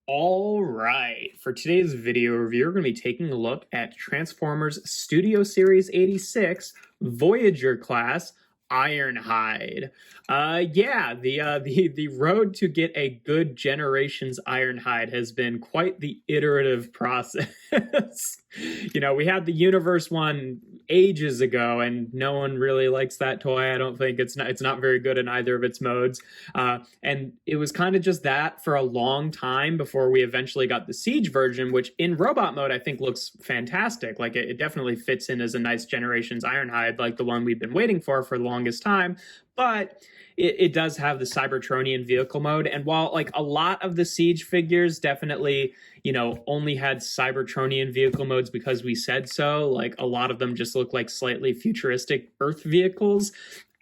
All right, for today's video review, we're going to be taking a look at Transformers Studio Series 86 Voyager class Ironhide. The road to get a good Generations Ironhide has been quite the iterative process. We had the Universe one ages ago, and no one really likes that toy. I don't think it's not very good in either of its modes. And it was kind of just that for a long time before we eventually got the Siege version, which in robot mode I think looks fantastic. Like it definitely fits in as a nice Generations Ironhide, like the one we've been waiting for the longest time. But it does have the Cybertronian vehicle mode, and while like a lot of the Siege figures definitely only had Cybertronian vehicle modes because we said so, like a lot of them just look like slightly futuristic Earth vehicles.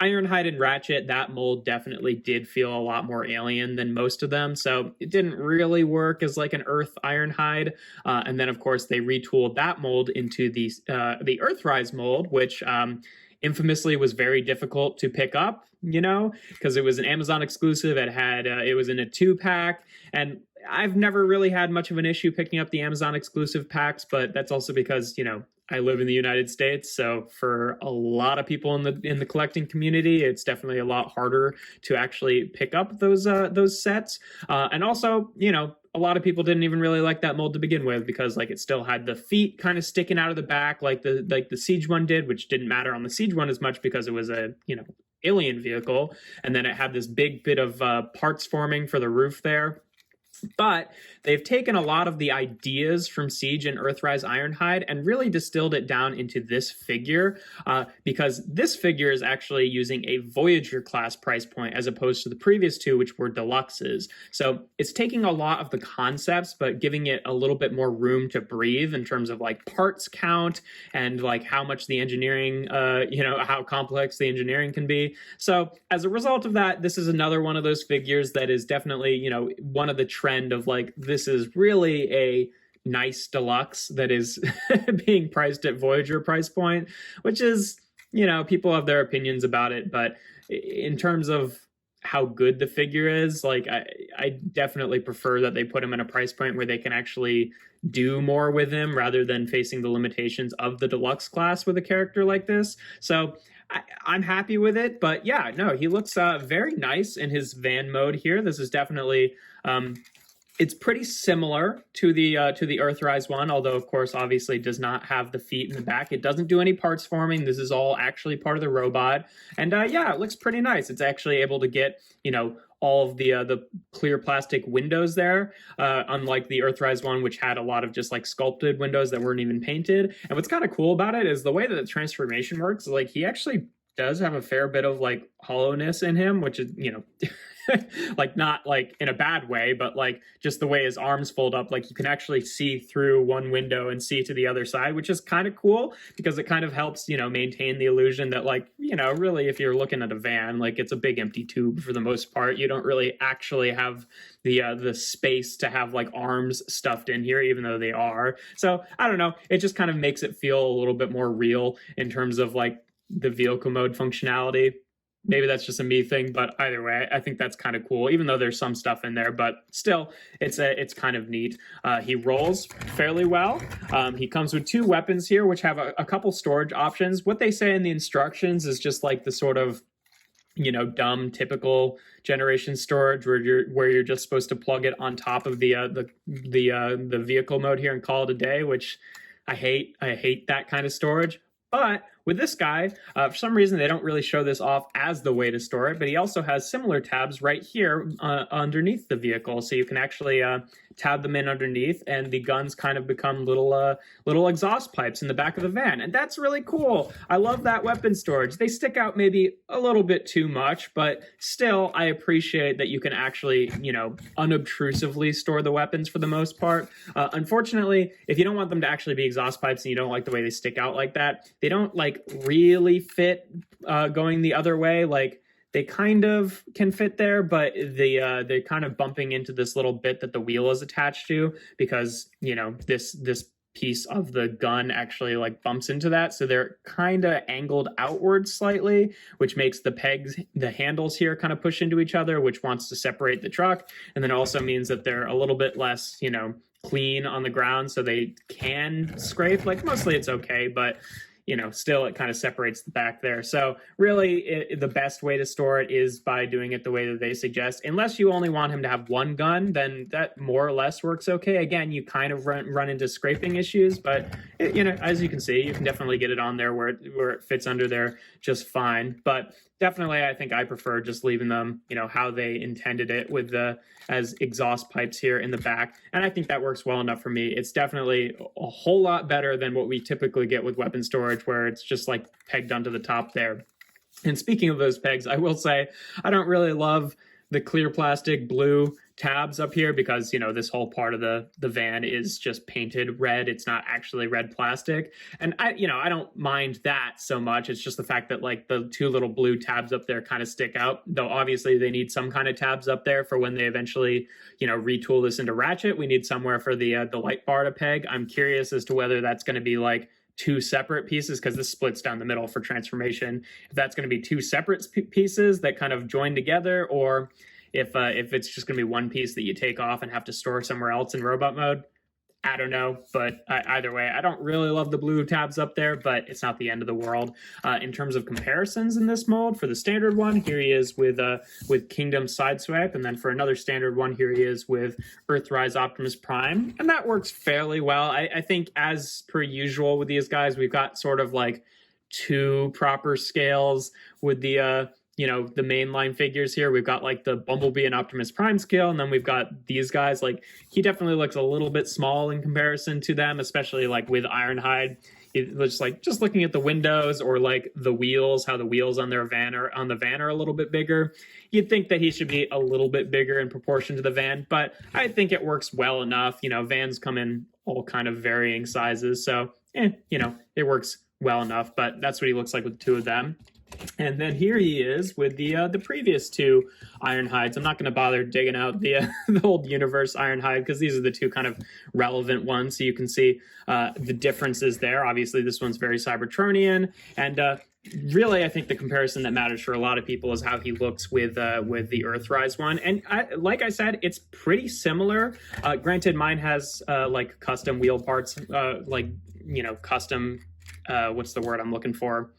Ironhide and Ratchet, that mold definitely did feel a lot more alien than most of them, so it didn't really work as like an Earth Ironhide. And then, of course, they retooled that mold into the Earthrise mold, which infamously was very difficult to pick up, because it was an Amazon exclusive. It was in a 2-pack, and I've never really had much of an issue picking up the Amazon exclusive packs, but that's also because, I live in the United States, so for a lot of people in the collecting community, it's definitely a lot harder to actually pick up those sets. And also, a lot of people didn't even really like that mold to begin with because like it still had the feet kind of sticking out of the back like the Siege one did, which didn't matter on the Siege one as much because it was a alien vehicle, and then it had this big bit of parts forming for the roof there. But they've taken a lot of the ideas from Siege and Earthrise Ironhide and really distilled it down into this figure, because this figure is actually using a Voyager class price point as opposed to the previous two, which were deluxes. So it's taking a lot of the concepts, but giving it a little bit more room to breathe in terms of like parts count and like how much the engineering, how complex the engineering can be. So as a result of that, this is another one of those figures that is definitely, one of the trends of like, this is really a nice deluxe that is being priced at Voyager price point, which is, people have their opinions about it, but in terms of how good the figure is, like I definitely prefer that they put him in a price point where they can actually do more with him rather than facing the limitations of the deluxe class with a character like this. So I'm happy with it, but yeah, no, he looks very nice in his van mode here. This is definitely it's pretty similar to the Earthrise one, although of course obviously does not have the feet in the back. It doesn't do any parts forming. This is all actually part of the robot, and yeah, it looks pretty nice. It's actually able to get all of the clear plastic windows there, unlike the Earthrise one, which had a lot of just like sculpted windows that weren't even painted. And what's kind of cool about it is the way that the transformation works. Like he actually does have a fair bit of like hollowness in him, which is like not like in a bad way, but like just the way his arms fold up, like you can actually see through one window and see to the other side, which is kind of cool because it kind of helps maintain the illusion that like really if you're looking at a van, like it's a big empty tube for the most part. You don't really actually have the space to have like arms stuffed in here, even though they are. So I don't know, it just kind of makes it feel a little bit more real in terms of like the vehicle mode functionality. Maybe that's just a me thing, but either way, I think that's kind of cool, even though there's some stuff in there, but still, it's kind of neat. He rolls fairly well. He comes with 2 weapons here, which have a couple storage options. What they say in the instructions is just like the sort of dumb typical generation storage where you're just supposed to plug it on top of the vehicle mode here and call it a day, which I hate. I hate that kind of storage. But with this guy, for some reason, they don't really show this off as the way to store it, but he also has similar tabs right here underneath the vehicle. So you can actually tab them in underneath, and the guns kind of become little exhaust pipes in the back of the van. And that's really cool. I love that weapon storage. They stick out maybe a little bit too much, but still, I appreciate that you can actually, unobtrusively store the weapons for the most part. Unfortunately, if you don't want them to actually be exhaust pipes and you don't like the way they stick out like that, they don't like really fit going the other way. Like they kind of can fit there, but they're kind of bumping into this little bit that the wheel is attached to because this piece of the gun actually like bumps into that, so they're kind of angled outwards slightly, which makes the handles here kind of push into each other, which wants to separate the truck, and then also means that they're a little bit less, clean on the ground, so they can scrape. Like mostly it's okay, but still it kind of separates the back there. So really the best way to store it is by doing it the way that they suggest. Unless you only want him to have one gun, then that more or less works okay. Again, you kind of run into scraping issues, but as you can see, you can definitely get it on there where it fits under there just fine. But definitely, I think I prefer just leaving them, how they intended it with as exhaust pipes here in the back. And I think that works well enough for me. It's definitely a whole lot better than what we typically get with weapon storage, where it's just like pegged onto the top there. And speaking of those pegs, I will say I don't really love the clear plastic blue tabs up here, because this whole part of the van is just painted red. It's not actually red plastic, and I don't mind that so much. It's just the fact that like the two little blue tabs up there kind of stick out, though obviously they need some kind of tabs up there for when they eventually retool this into ratchet. We need somewhere for the light bar to peg. I'm curious as to whether that's going to be like two separate pieces, because this splits down the middle for transformation. If that's going to be two separate pieces that kind of join together, or if it's just going to be one piece that you take off and have to store somewhere else in robot mode, I don't know. But either way, I don't really love the blue tabs up there, but it's not the end of the world. In terms of comparisons in this mold, for the standard one, here he is with Kingdom Sideswipe, and then for another standard one, here he is with Earthrise Optimus Prime, and that works fairly well. I think, as per usual with these guys, we've got sort of like two proper scales with the the mainline figures here. We've got like the Bumblebee and Optimus Prime scale, and then we've got these guys. Like, he definitely looks a little bit small in comparison to them, especially like with Ironhide. It looks like, just looking at the windows or like the wheels, how the wheels on the van are a little bit bigger. You'd think that he should be a little bit bigger in proportion to the van, but I think it works well enough. Vans come in all kind of varying sizes, so it works well enough. But that's what he looks like with the two of them. And then here he is with the previous two Ironhides. I'm not going to bother digging out the old universe Ironhide, because these are the two kind of relevant ones, so you can see the differences there. Obviously, this one's very Cybertronian, and really, I think the comparison that matters for a lot of people is how he looks with the Earthrise one. And like I said, it's pretty similar. Granted, mine has like custom wheel parts, custom. What's the word I'm looking for?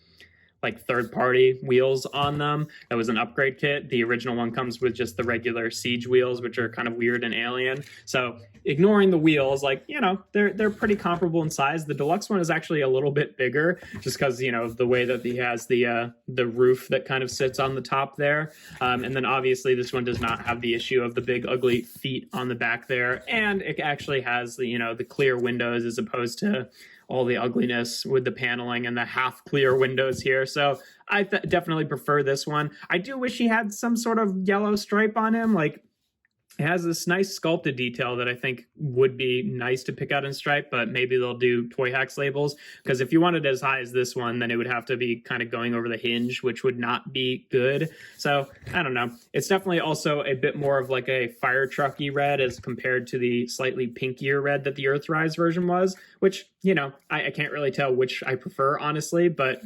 Like third-party wheels on them. That was an upgrade kit. The original one comes with just the regular Siege wheels, which are kind of weird and alien. So ignoring the wheels, like, they're pretty comparable in size. The deluxe one is actually a little bit bigger, just because, of the way that he has the roof that kind of sits on the top there. And then obviously this one does not have the issue of the big ugly feet on the back there. And it actually has the clear windows, as opposed to all the ugliness with the paneling and the half clear windows here. So I definitely prefer this one. I do wish he had some sort of yellow stripe on him. Like, it has this nice sculpted detail that I think would be nice to pick out in stripe, but maybe they'll do Toy Hacks labels, because if you wanted as high as this one, then it would have to be kind of going over the hinge, which would not be good. So I don't know. It's definitely also a bit more of like a fire trucky red as compared to the slightly pinkier red that the Earthrise version was, which, I can't really tell which I prefer, honestly, but,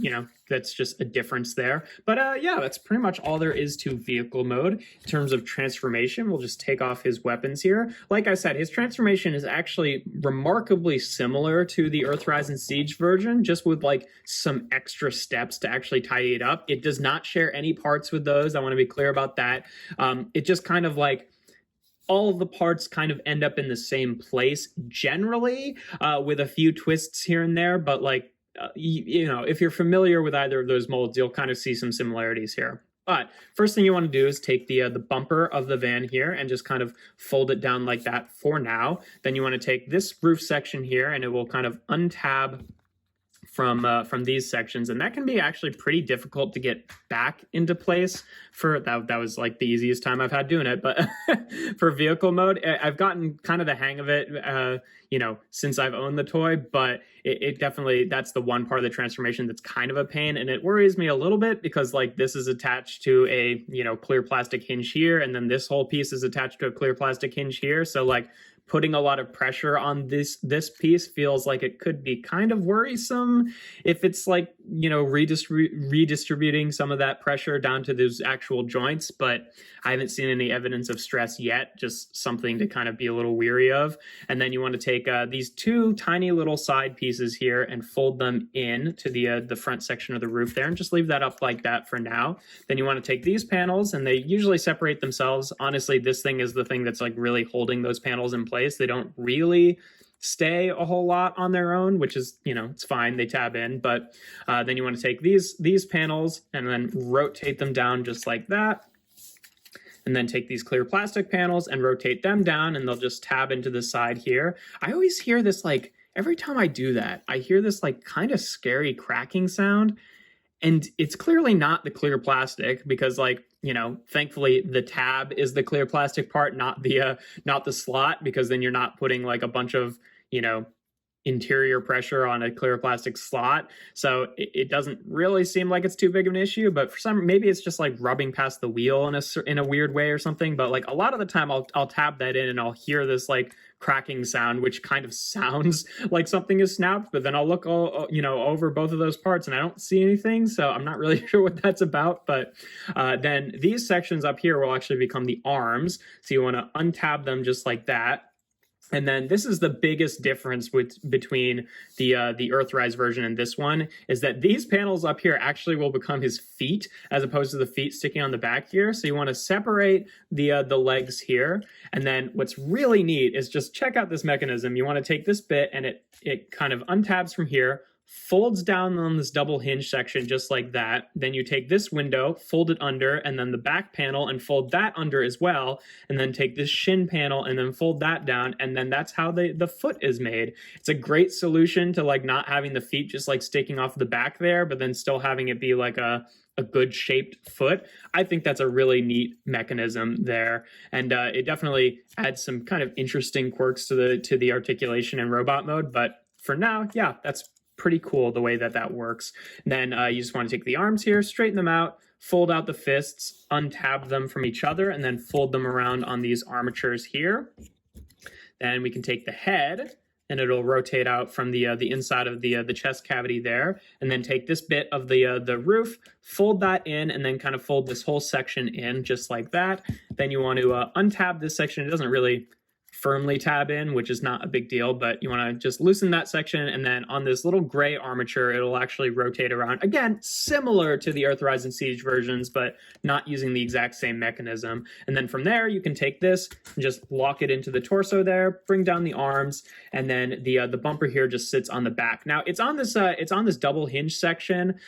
that's just a difference there. But yeah, that's pretty much all there is to vehicle mode. In terms of transformation, we'll just take off his weapons here. Like I said, his transformation is actually remarkably similar to the Earthrise and Siege version, just with like some extra steps to actually tidy it up. It does not share any parts with those. I want to be clear about that. It just kind of like, all of the parts kind of end up in the same place generally, with a few twists here and there, but like, if you're familiar with either of those molds, you'll kind of see some similarities here. But first thing you want to do is take the bumper of the van here and just kind of fold it down like that for now. Then you want to take this roof section here, and it will kind of untab from these sections, and that can be actually pretty difficult to get back into place. For that was like the easiest time I've had doing it, but for vehicle mode, I've gotten kind of the hang of it, since I've owned the toy, but it definitely, that's the one part of the transformation that's kind of a pain, and it worries me a little bit, because like this is attached to a clear plastic hinge here, and then this whole piece is attached to a clear plastic hinge here, so like putting a lot of pressure on this piece feels like it could be kind of worrisome if it's like, you know, redistributing some of that pressure down to those actual joints. But I haven't seen any evidence of stress yet, just something to kind of be a little weary of. And then you want to take these two tiny little side pieces here and fold them in to the front section of the roof there, and just leave that up like that for now. Then you want to take these panels, and they usually separate themselves. Honestly, this thing is the thing that's like really holding those panels in place. They don't really stay a whole lot on their own, which is, you know, it's fine, they tab in. But then you want to take these panels and then rotate them down just like that. And then take these clear plastic panels and rotate them down, and they'll just tab into the side here. I always hear this, like, every time I do that, I hear this like kind of scary cracking sound. And it's clearly not the clear plastic, because, like, you know, thankfully the tab is the clear plastic part, not the slot, because then you're not putting like a bunch of, you know, interior pressure on a clear plastic slot. So it doesn't really seem like it's too big of an issue, but for some, maybe it's just like rubbing past the wheel in a weird way or something. But like a lot of the time I'll tab that in and I'll hear this like cracking sound, which kind of sounds like something is snapped, but then I'll look you know, over both of those parts and I don't see anything. So I'm not really sure what that's about. But then these sections up here will actually become the arms. So you want to untab them just like that. And then this is the biggest difference between the Earthrise version and this one, is that these panels up here actually will become his feet, as opposed to the feet sticking on the back here. So you want to separate the legs here. And then what's really neat is just check out this mechanism. You want to take this bit and it kind of untabs from here, folds down on this double hinge section just like that. Then you take this window, fold it under, and then the back panel and fold that under as well. And then take this shin panel and then fold that down. And then that's how the foot is made. It's a great solution to like not having the feet just like sticking off the back there, but then still having it be like a good shaped foot. I think that's a really neat mechanism there. And it definitely adds some kind of interesting quirks to the articulation and robot mode. But for now, yeah, that's pretty cool the way that works. And then you just want to take the arms here, straighten them out, fold out the fists, untab them from each other, and then fold them around on these armatures here. Then we can take the head, and it'll rotate out from the inside of the chest cavity there, and then take this bit of the roof, fold that in, and then kind of fold this whole section in just like that. Then you want to untab this section. It doesn't really firmly tab in, which is not a big deal, but you want to just loosen that section, and then on this little gray armature it'll actually rotate around, again similar to the Earthrise and Siege versions, but not using the exact same mechanism. And then from there you can take this and just lock it into the torso there, bring down the arms, and then the bumper here just sits on the back. Now it's on this double hinge section.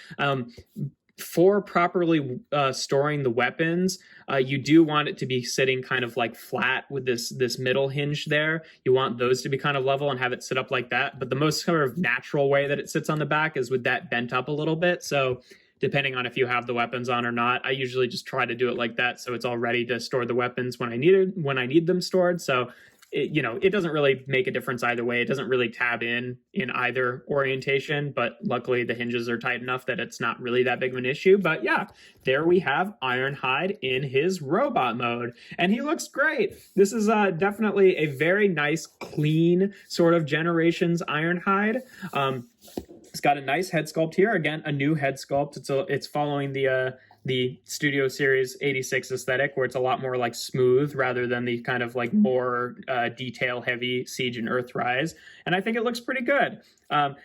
For properly storing the weapons, you do want it to be sitting kind of like flat with this middle hinge there. You want those to be kind of level and have it sit up like that. But the most sort of natural way that it sits on the back is with that bent up a little bit. So depending on if you have the weapons on or not, I usually just try to do it like that so it's all ready to store the weapons when I need them stored. So it doesn't really make a difference either way. It doesn't really tab in either orientation, but luckily the hinges are tight enough that it's not really that big of an issue. But yeah, there we have Ironhide in his robot mode, and he looks great. This is definitely a very nice, clean sort of Generations Ironhide. It's got a nice head sculpt here. Again, a new head sculpt. It's following the Studio Series 86 aesthetic, where it's a lot more like smooth rather than the kind of like more detail heavy Siege and Earthrise. And I think it looks pretty good.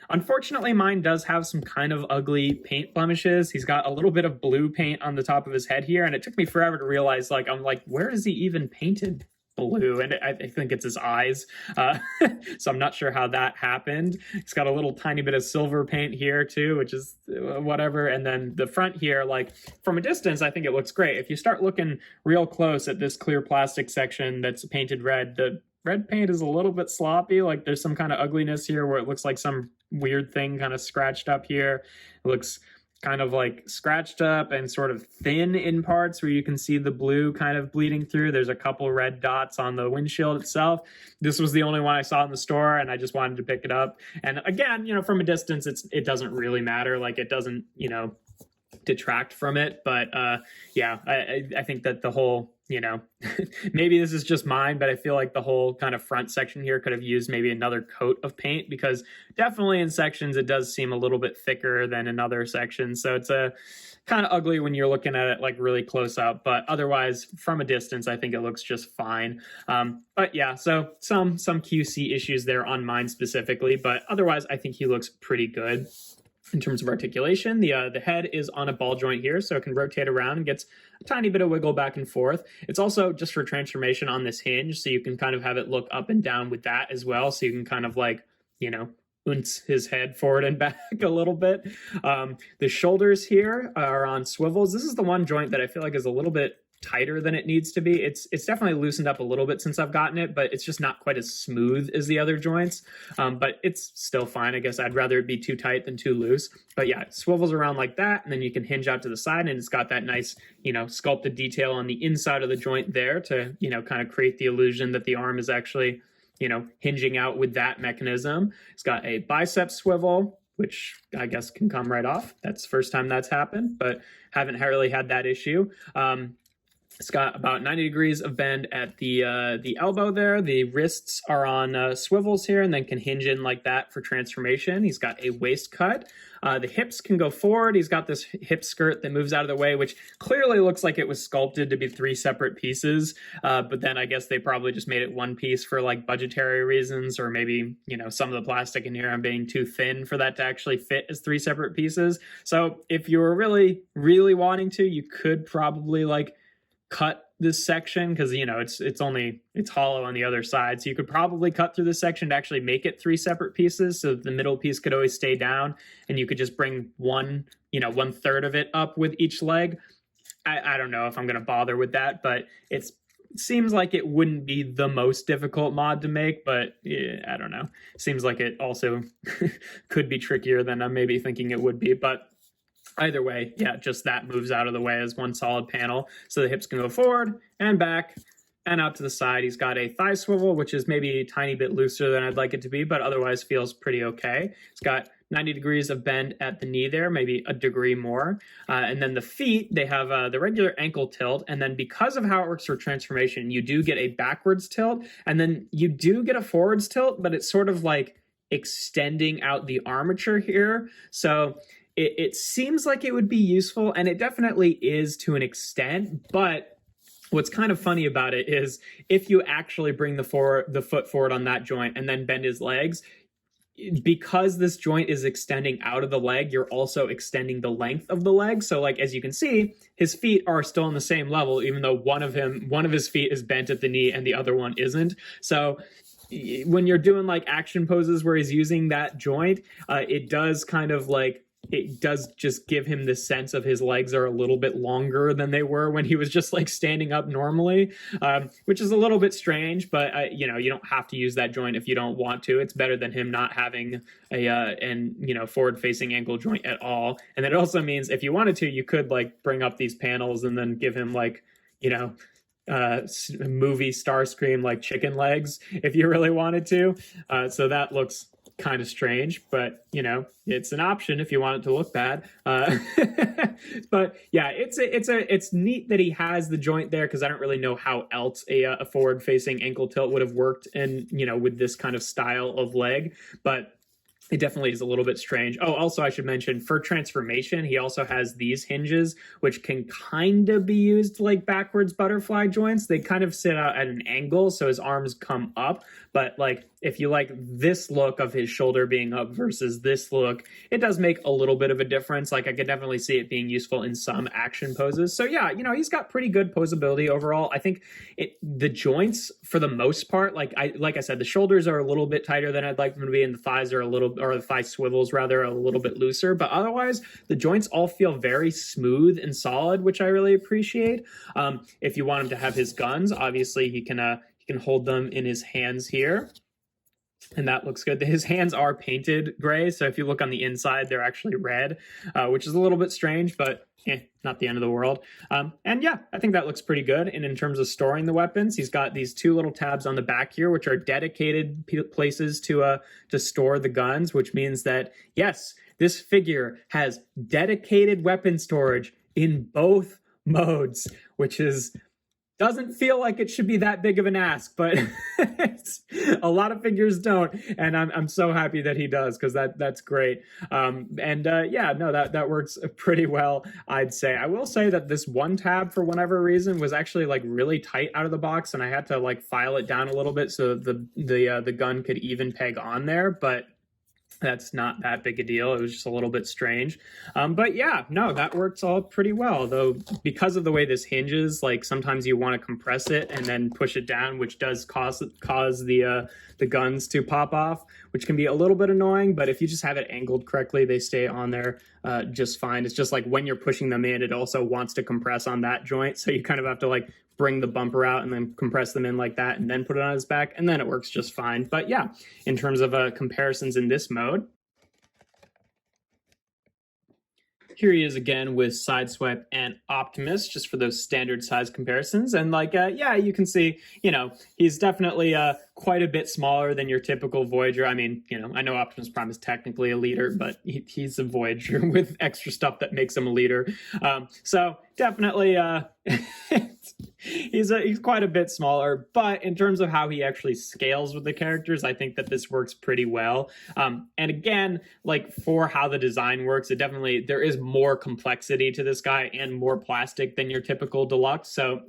Unfortunately, mine does have some kind of ugly paint blemishes. He's got a little bit of blue paint on the top of his head here, and it took me forever to realize, like, I'm like, where is he even painted blue? And I think it's his eyes. So I'm not sure how that happened. It's got a little tiny bit of silver paint here too, which is whatever. And then the front here, like from a distance, I think it looks great. If you start looking real close at this clear plastic section that's painted red, the red paint is a little bit sloppy. Like there's some kind of ugliness here where it looks like some weird thing kind of scratched up here. It looks kind of like scratched up and sort of thin in parts where you can see the blue kind of bleeding through. There's a couple red dots on the windshield itself. This was the only one I saw in the store, and I just wanted to pick it up. And again, from a distance, it doesn't really matter. Like it doesn't, detract from it. But yeah, I think that the whole, maybe this is just mine, but I feel like the whole kind of front section here could have used maybe another coat of paint, because definitely in sections it does seem a little bit thicker than in other sections. So it's a kind of ugly when you're looking at it like really close up, but otherwise from a distance I think it looks just fine. But yeah, so some QC issues there on mine specifically, but otherwise I think he looks pretty good. In terms of articulation, the head is on a ball joint here, so it can rotate around and gets a tiny bit of wiggle back and forth. It's also just for transformation on this hinge, so you can kind of have it look up and down with that as well, so you can kind of like, unce his head forward and back a little bit. The shoulders here are on swivels. This is the one joint that I feel like is a little bit tighter than it needs to be. It's definitely loosened up a little bit since I've gotten it, but it's just not quite as smooth as the other joints. But it's still fine. I guess I'd rather it be too tight than too loose. But yeah, it swivels around like that, and then you can hinge out to the side, and it's got that nice, sculpted detail on the inside of the joint there to, kind of create the illusion that the arm is actually, hinging out with that mechanism. It's got a bicep swivel, which I guess can come right off. That's the first time that's happened, but haven't really had that issue. It's got about 90 degrees of bend at the elbow there. The wrists are on swivels here and then can hinge in like that for transformation. He's got a waist cut. The hips can go forward. He's got this hip skirt that moves out of the way, which clearly looks like it was sculpted to be 3 separate pieces. But then I guess they probably just made it one piece for like budgetary reasons, or maybe, some of the plastic in here being too thin for that to actually fit as 3 separate pieces. So if you were really, really wanting to, you could probably like cut this section, because it's hollow on the other side, so you could probably cut through this section to actually make it 3 separate pieces, so the middle piece could always stay down and you could just bring 1/3 of it up with each leg. I don't know if I'm going to bother with that, but it seems like it wouldn't be the most difficult mod to make, but I don't know, seems like it also could be trickier than I'm maybe thinking it would be. But either way, yeah, just that moves out of the way as one solid panel. So the hips can go forward and back and out to the side. He's got a thigh swivel, which is maybe a tiny bit looser than I'd like it to be, but otherwise feels pretty okay. It's got 90 degrees of bend at the knee there, maybe a degree more. And then the feet, they have the regular ankle tilt. And then because of how it works for transformation, you do get a backwards tilt. And then you do get a forwards tilt, but it's sort of like extending out the armature here. So it seems like it would be useful, and it definitely is to an extent, but what's kind of funny about it is if you actually bring the foot forward on that joint and then bend his legs, because this joint is extending out of the leg, you're also extending the length of the leg. So like, as you can see, his feet are still on the same level, even though one of his feet is bent at the knee and the other one isn't. So when you're doing like action poses where he's using that joint, it does kind of like, it does just give him the sense of his legs are a little bit longer than they were when he was just like standing up normally, which is a little bit strange, but you don't have to use that joint if you don't want to. It's better than him not having a forward facing ankle joint at all. And that also means if you wanted to, you could like bring up these panels and then give him like, movie star scream like chicken legs if you really wanted to. So that looks kind of strange, but it's an option if you want it to look bad. But yeah, it's neat that he has the joint there, because I don't really know how else a forward facing ankle tilt would have worked in with this kind of style of leg, but it definitely is a little bit strange. Oh, also I should mention, for transformation, he also has these hinges, which can kind of be used like backwards butterfly joints. They kind of sit out at an angle, so his arms come up. But like, if you like this look of his shoulder being up versus this look, it does make a little bit of a difference. Like, I could definitely see it being useful in some action poses. So yeah, he's got pretty good posability overall. I think the joints, for the most part, like I said, the shoulders are a little bit tighter than I'd like them to be, and the thighs are the thigh swivels rather, are a little bit looser. But otherwise, the joints all feel very smooth and solid, which I really appreciate. If you want him to have his guns, obviously he can hold them in his hands here, and that looks good. His hands are painted gray, so if you look on the inside, they're actually red, which is a little bit strange, but not the end of the world. And yeah, I think that looks pretty good. And in terms of storing the weapons, he's got these 2 little tabs on the back here, which are dedicated places to store the guns, which means that, yes, this figure has dedicated weapon storage in both modes, which doesn't feel like it should be that big of an ask, but a lot of figures don't, and I'm so happy that he does, because that's great. Yeah, no, that works pretty well, I'd say. I will say that this one tab, for whatever reason, was actually like really tight out of the box, and I had to like file it down a little bit so the gun could even peg on there, but that's not that big a deal. It was just a little bit strange. But yeah, no, that works all pretty well. Though, because of the way this hinges, like sometimes you want to compress it and then push it down, which does cause the guns to pop off, which can be a little bit annoying. But if you just have it angled correctly, they stay on there just fine. It's just like when you're pushing them in, it also wants to compress on that joint. So you kind of have to like bring the bumper out and then compress them in like that and then put it on his back, and then it works just fine. But yeah, in terms of comparisons in this mode, here he is again with Sideswipe and Optimus, just for those standard size comparisons. And like, yeah, you can see, he's definitely quite a bit smaller than your typical Voyager. I mean, I know Optimus Prime is technically a leader, but he's a Voyager with extra stuff that makes him a leader. So definitely, he's quite a bit smaller, but in terms of how he actually scales with the characters, I think that this works pretty well. And again, like for how the design works, there is more complexity to this guy and more plastic than your typical deluxe. So,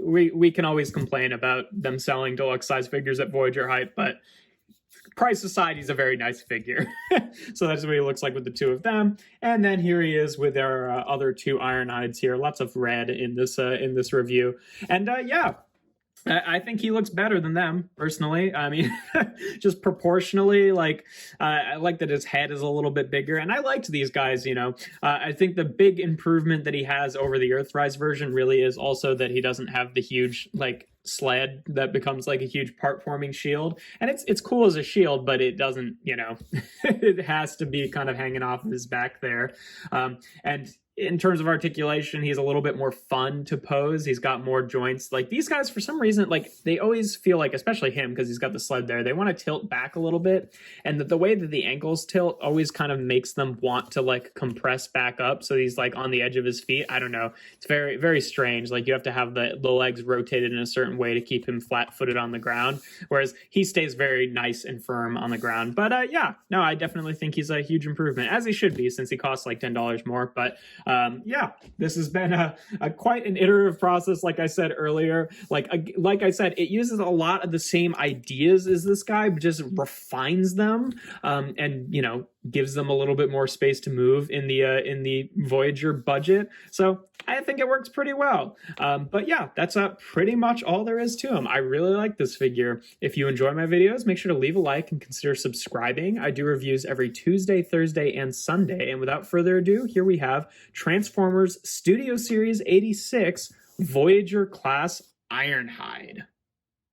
we can always complain about them selling deluxe size figures at Voyager height, but price aside, he's a very nice figure. So that's what he looks like with the two of them. And then here he is with our other two Ironhides here. Lots of red in this review. And yeah, I think he looks better than them, personally. I mean, just proportionally, like, I like that his head is a little bit bigger, and I liked these guys, I think the big improvement that he has over the Earthrise version really is also that he doesn't have the huge, like, sled that becomes like a huge part-forming shield. And it's cool as a shield, but it doesn't, it has to be kind of hanging off of his back there. And in terms of articulation, he's a little bit more fun to pose. He's got more joints. Like these guys, for some reason, like they always feel like, especially him, because he's got the sled there, they want to tilt back a little bit. And the way that the ankles tilt always kind of makes them want to like compress back up. So he's like on the edge of his feet. I don't know. It's very, very strange. Like you have to have the legs rotated in a certain way to keep him flat-footed on the ground. Whereas he stays very nice and firm on the ground. But yeah, no, I definitely think he's a huge improvement, as he should be, since he costs like $10 more. But yeah, this has been a quite an iterative process, like I said earlier. Like I said, it uses a lot of the same ideas as this guy, but just refines them, and gives them a little bit more space to move in the Voyager budget. So I think it works pretty well. But yeah, that's pretty much all there is to him. I really like this figure. If you enjoy my videos, make sure to leave a like and consider subscribing. I do reviews every Tuesday, Thursday, and Sunday. And without further ado, here we have Transformers Studio Series 86 Voyager class Ironhide.